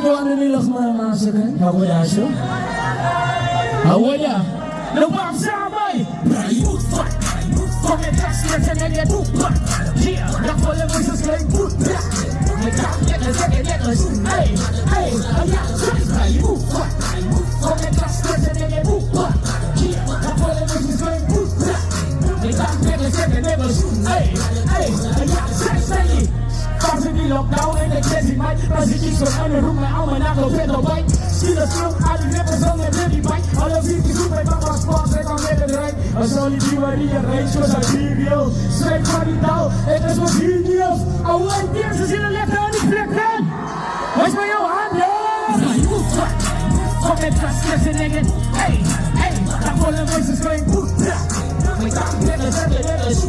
ano nila kumamasagan? Ako na siya. Awa niya. Nabang sabay! Komentar siya naging bupa. Yeah, nakawala mo sa slay bupa. Nagkakit na second letters. Ay, ayan, slay bupa. Komentar siya naging bupa. Yeah, nakawala mo sa slay bupa. Nagkakit na second letters. Ay, ayan, slay. Kasi di lockdown ay nagsesimay. Kasi kiso ano rumah ang manakaw pedo bite. Sila strong aling lepers ang nabili bite. Alam hindi supay makaspons at ang megadrive. A solid i-rearrange ko sa video. Straight pa rin tao, etos mo videos. Awal din sa sila electronic flekan. Mas mo yung handle. Komentas kasi negin. Hey, ako lang voices ko yung puta. May takip na sa letters.